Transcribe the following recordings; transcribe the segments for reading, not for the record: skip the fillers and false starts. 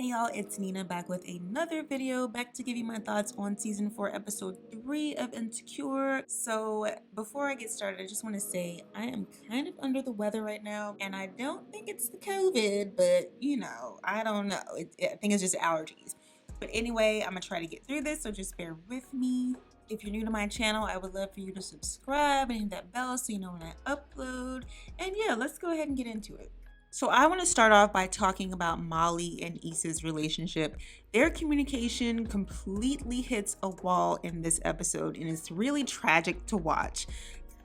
Hey y'all, it's Nina back with another video, back to give you my thoughts on season 4, episode 3 of Insecure. So before I get started, I just want to say I am kind of under the weather right now, and I don't think it's the COVID, but I don't know. I think it's just allergies. But anyway, I'm gonna try to get through this, so just bear with me. If you're new to my channel, I would love for you to subscribe and hit that bell so you know when I upload. And yeah, let's go ahead and get into it. So I want to start off by talking about Molly and Issa's relationship. Their communication completely hits a wall in this episode, and it's really tragic to watch.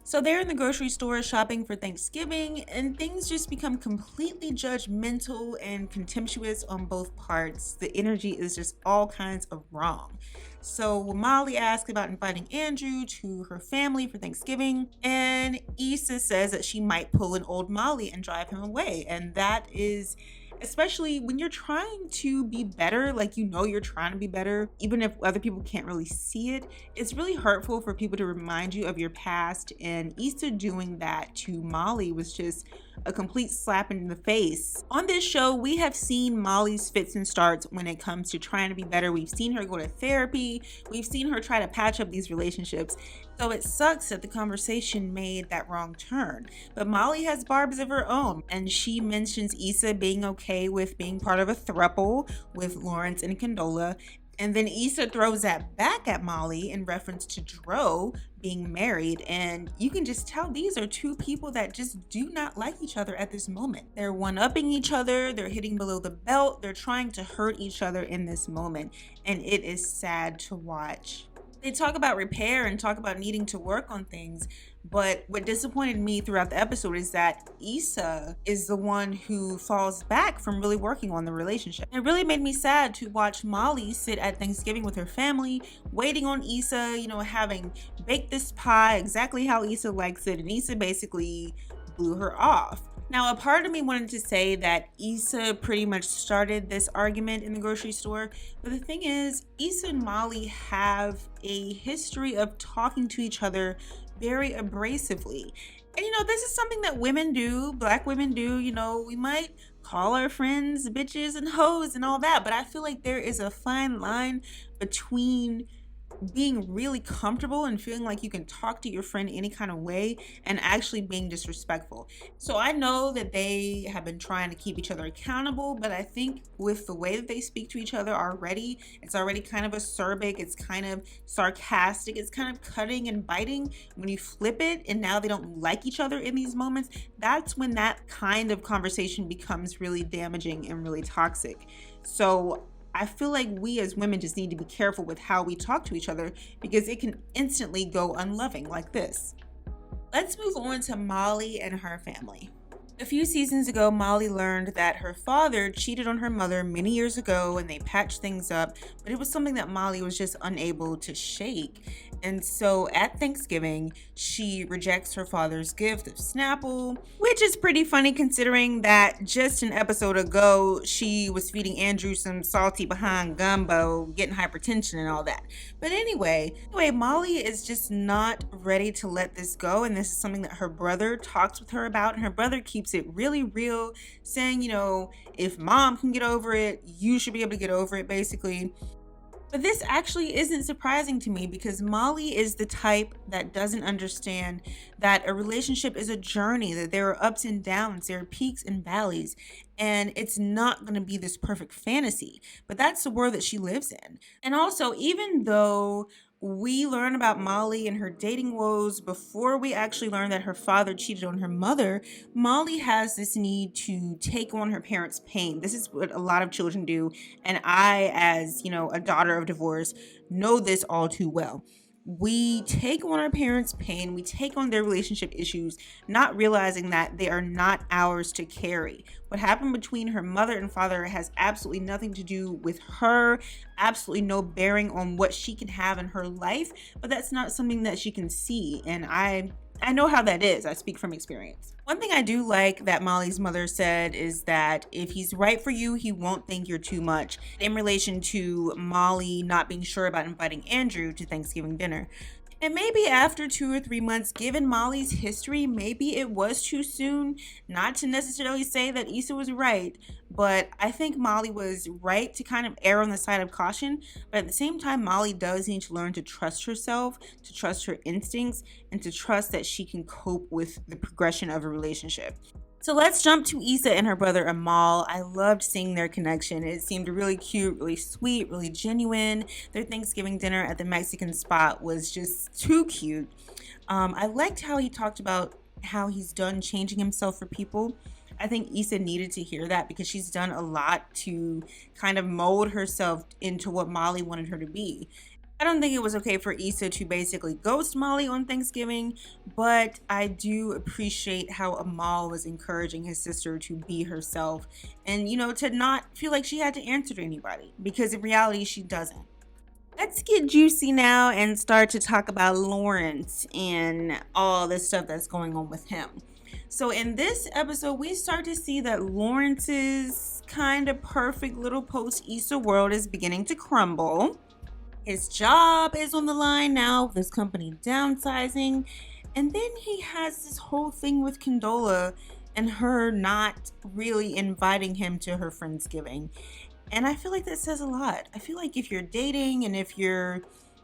So they're in the grocery store shopping for Thanksgiving, and things just become completely judgmental and contemptuous on both parts. The energy is just all kinds of wrong. So Molly asks about inviting Andrew to her family for Thanksgiving, and Issa says that she might pull an old Molly and drive him away. And that is, especially when you're trying to be better, like you're trying to be better, even if other people can't really see it, it's really hurtful for people to remind you of your past. And Issa doing that to Molly was just a complete slap in the face. On this show, we have seen Molly's fits and starts when it comes to trying to be better. We've seen her go to therapy. We've seen her try to patch up these relationships. So it sucks that the conversation made that wrong turn. But Molly has barbs of her own, and she mentions Issa being okay with being part of a throuple with Lawrence and Condola. And then Issa throws that back at Molly in reference to Dro being married. And you can just tell these are two people that just do not like each other at this moment. They're one-upping each other. They're hitting below the belt. They're trying to hurt each other in this moment. And it is sad to watch. They talk about repair and talk about needing to work on things, but what disappointed me throughout the episode is that Issa is the one who falls back from really working on the relationship. It really made me sad to watch Molly sit at Thanksgiving with her family, waiting on Issa, having baked this pie exactly how Issa likes it, and Issa basically blew her off. Now, a part of me wanted to say that Issa pretty much started this argument in the grocery store, but the thing is, Issa and Molly have a history of talking to each other very abrasively. And this is something that women do, black women do. We might call our friends bitches and hoes and all that, but I feel like there is a fine line between being really comfortable and feeling like you can talk to your friend any kind of way and actually being disrespectful. So I know that they have been trying to keep each other accountable, but I think with the way that they speak to each other already, it's already kind of acerbic, it's kind of sarcastic, it's kind of cutting and biting. When you flip it and now they don't like each other in these moments, that's when that kind of conversation becomes really damaging and really toxic. So I feel like we as women just need to be careful with how we talk to each other because it can instantly go unloving like this. Let's move on to Molly and her family. A few seasons ago, Molly learned that her father cheated on her mother many years ago and they patched things up, but it was something that Molly was just unable to shake. And so at Thanksgiving, she rejects her father's gift of Snapple, which is pretty funny considering that just an episode ago, she was feeding Andrew some salty behind gumbo, getting hypertension and all that. But anyway, Molly is just not ready to let this go. And this is something that her brother talks with her about. And her brother keeps it really real, saying, if mom can get over it, you should be able to get over it, basically. But this actually isn't surprising to me because Molly is the type that doesn't understand that a relationship is a journey, that there are ups and downs, there are peaks and valleys, and it's not going to be this perfect fantasy. But that's the world that she lives in. And also, even though we learn about Molly and her dating woes before we actually learn that her father cheated on her mother, Molly has this need to take on her parents' pain. This is what a lot of children do. And I, as, a daughter of divorce, know this all too well. We take on our parents' pain, we take on their relationship issues, not realizing that they are not ours to carry. What happened between her mother and father has absolutely nothing to do with her, absolutely no bearing on what she can have in her life, but that's not something that she can see. And I know how that is. I speak from experience. One thing I do like that Molly's mother said is that if he's right for you, he won't think you're too much. In relation to Molly not being sure about inviting Andrew to Thanksgiving dinner. And maybe after 2 or 3 months, given Molly's history, maybe it was too soon. Not to necessarily say that Issa was right, but I think Molly was right to kind of err on the side of caution. But at the same time, Molly does need to learn to trust herself, to trust her instincts, and to trust that she can cope with the progression of a relationship. So let's jump to Issa and her brother Amal. I loved seeing their connection. It seemed really cute, really sweet, really genuine. Their Thanksgiving dinner at the Mexican spot was just too cute. I liked how he talked about how he's done changing himself for people. I think Issa needed to hear that because she's done a lot to kind of mold herself into what Molly wanted her to be. I don't think it was okay for Issa to basically ghost Molly on Thanksgiving, but I do appreciate how Amal was encouraging his sister to be herself and, to not feel like she had to answer to anybody, because in reality, she doesn't. Let's get juicy now and start to talk about Lawrence and all the stuff that's going on with him. So in this episode, we start to see that Lawrence's kind of perfect little post-Issa world is beginning to crumble. His job is on the line now, this company downsizing. And then he has this whole thing with Condola and her not really inviting him to her Friendsgiving. And I feel like that says a lot. I feel like if you're dating and if you're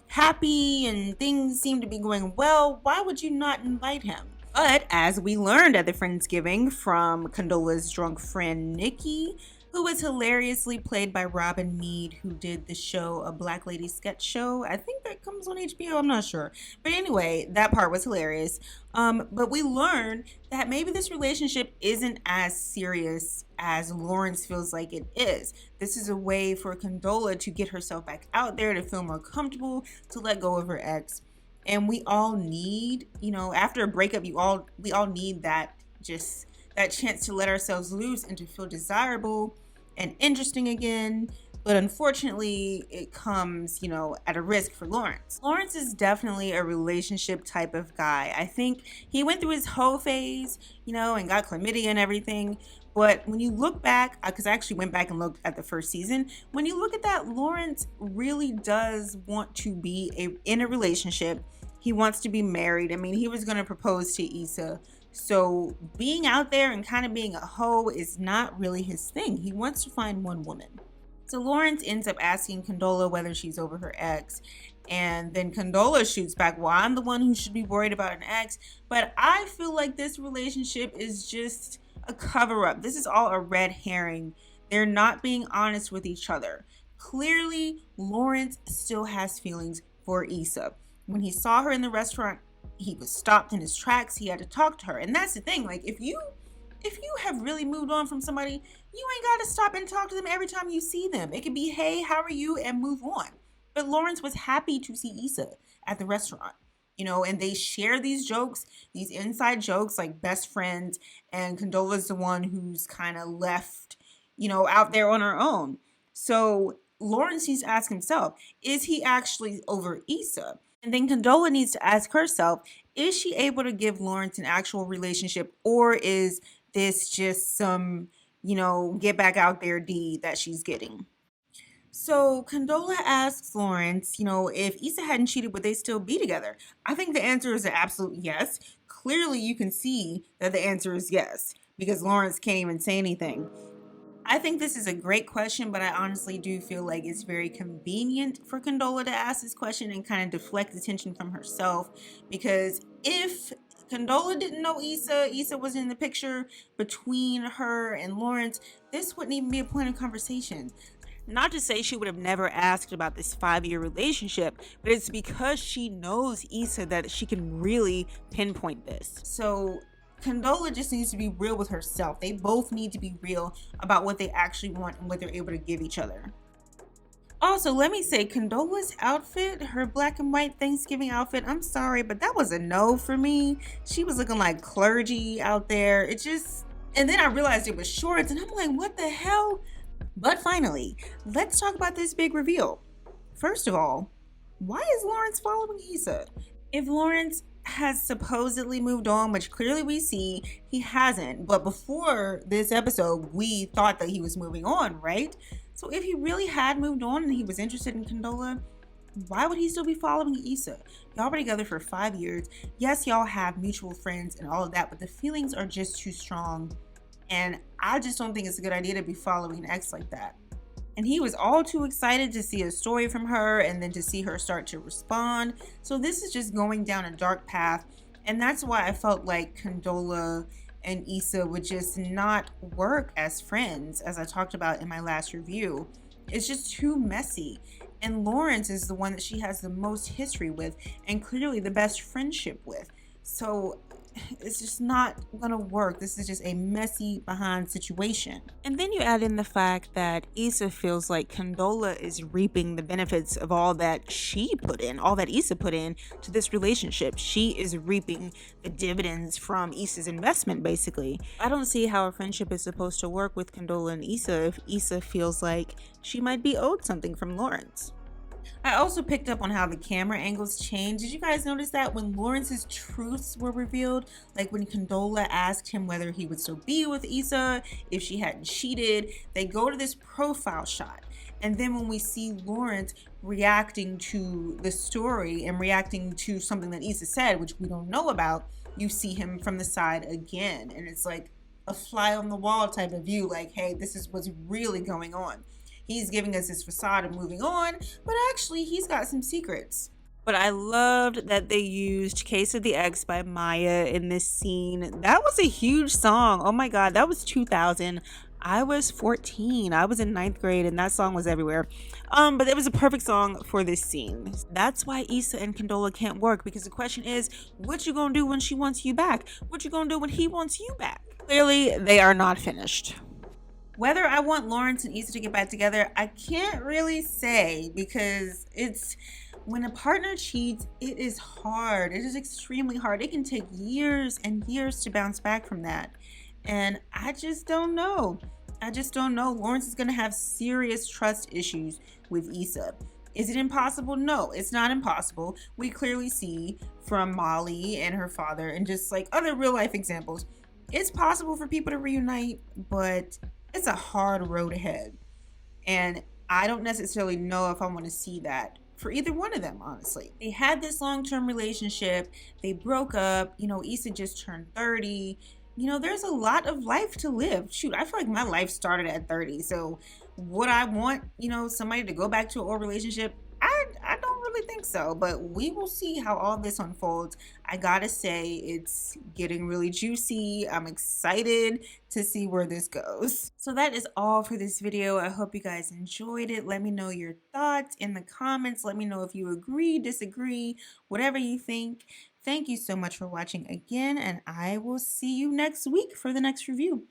happy and things seem to be going well, why would you not invite him? But as we learned at the Friendsgiving from Condola's drunk friend Nikki, who was hilariously played by Robin Meade, who did the show A Black Lady Sketch Show. I think that comes on HBO, I'm not sure. But anyway, that part was hilarious. But we learned that maybe this relationship isn't as serious as Lawrence feels like it is. This is a way for Condola to get herself back out there, to feel more comfortable, to let go of her ex. And we all need, after a breakup, we all need that chance to let ourselves loose and to feel desirable and interesting again. But unfortunately, it comes, at a risk for Lawrence. Lawrence is definitely a relationship type of guy. I think he went through his hoe phase, and got chlamydia and everything. But when you look back, because I actually went back and looked at the first season, when you look at that, Lawrence really does want to be in a relationship. He wants to be married. I mean, he was going to propose to Issa. So being out there and kind of being a hoe is not really his thing. He wants to find one woman. So Lawrence ends up asking Condola whether she's over her ex. And then Condola shoots back, well, I'm the one who should be worried about an ex. But I feel like this relationship is just a cover-up. This is all a red herring. They're not being honest with each other. Clearly, Lawrence still has feelings for Issa. When he saw her in the restaurant, he was stopped in his tracks. He had to talk to her. And that's the thing. Like, if you have really moved on from somebody, you ain't got to stop and talk to them every time you see them. It could be, hey, how are you? And move on. But Lawrence was happy to see Issa at the restaurant, and they share these jokes, these inside jokes, like best friends. And Condola's the one who's kind of left, out there on her own. So Lawrence needs to ask himself, is he actually over Issa? And then Condola needs to ask herself, is she able to give Lawrence an actual relationship, or is this just some, get back out there deed that she's getting? So Condola asks Lawrence, if Issa hadn't cheated, would they still be together? I think the answer is an absolute yes. Clearly, you can see that the answer is yes, because Lawrence can't even say anything. I think this is a great question, but I honestly do feel like it's very convenient for Condola to ask this question and kind of deflect attention from herself. Because if Condola didn't know Issa was in the picture between her and Lawrence, this wouldn't even be a point of conversation. Not to say she would have never asked about this 5-year relationship, but it's because she knows Issa that she can really pinpoint this. So Condola just needs to be real with herself. They both need to be real about what they actually want and what they're able to give each other. Also, let me say, Condola's outfit, her black and white Thanksgiving outfit, I'm sorry, but that was a no for me. She was looking like clergy out there. And then I realized it was shorts, and I'm like, what the hell? But finally, let's talk about this big reveal. First of all, why is Lawrence following Issa? If Lawrence has supposedly moved on, which clearly we see he hasn't, but before this episode, we thought that he was moving on, right? So if he really had moved on and he was interested in Condola, why would he still be following Issa? Y'all were together for 5 years. Yes, y'all have mutual friends and all of that, but the feelings are just too strong. And I just don't think it's a good idea to be following an ex like that. And he was all too excited to see a story from her and then to see her start to respond. So this is just going down a dark path. And that's why I felt like Condola and Issa would just not work as friends, as I talked about in my last review. It's just too messy. And Lawrence is the one that she has the most history with and clearly the best friendship with. So it's just not gonna work. This is just a messy behind situation. And then you add in the fact that Issa feels like Condola is reaping the benefits of all that she put in, all that Issa put in to this relationship. She is reaping the dividends from Issa's investment, basically. I don't see how a friendship is supposed to work with Condola and Issa if Issa feels like she might be owed something from Lawrence. I also picked up on how the camera angles changed. Did you guys notice that when Lawrence's truths were revealed? Like when Condola asked him whether he would still be with Issa if she hadn't cheated, they go to this profile shot. And then when we see Lawrence reacting to the story and reacting to something that Issa said, which we don't know about, you see him from the side again. And it's like a fly on the wall type of view, like, hey, this is what's really going on. He's giving us his facade of moving on, but actually he's got some secrets. But I loved that they used Case of the Ex by Maya in this scene. That was a huge song. Oh my God, that was 2000. I was 14. I was in 9th grade and that song was everywhere. But it was a perfect song for this scene. That's why Issa and Condola can't work, because the question is, what you gonna do when she wants you back? What you gonna do when he wants you back? Clearly, they are not finished. Whether I want Lawrence and Issa to get back together, I can't really say, because it's when a partner cheats, it is hard. It is extremely hard. It can take years and years to bounce back from that. And I just don't know. I just don't know. Lawrence is going to have serious trust issues with Issa. Is it impossible? No, it's not impossible. We clearly see from Molly and her father and just like other real life examples, it's possible for people to reunite, but it's a hard road ahead. And I don't necessarily know if I want to see that for either one of them, honestly. They had this long-term relationship. They broke up. Issa just turned 30. There's a lot of life to live. Shoot, I feel like my life started at 30. So would I want, somebody to go back to an old relationship? I don't really think so, but we will see how all this unfolds. I gotta say, it's getting really juicy. I'm excited to see where this goes. So that is all for this video. I hope you guys enjoyed it. Let me know your thoughts in the comments. Let me know if you agree, disagree, whatever you think. Thank you so much for watching again, and I will see you next week for the next review.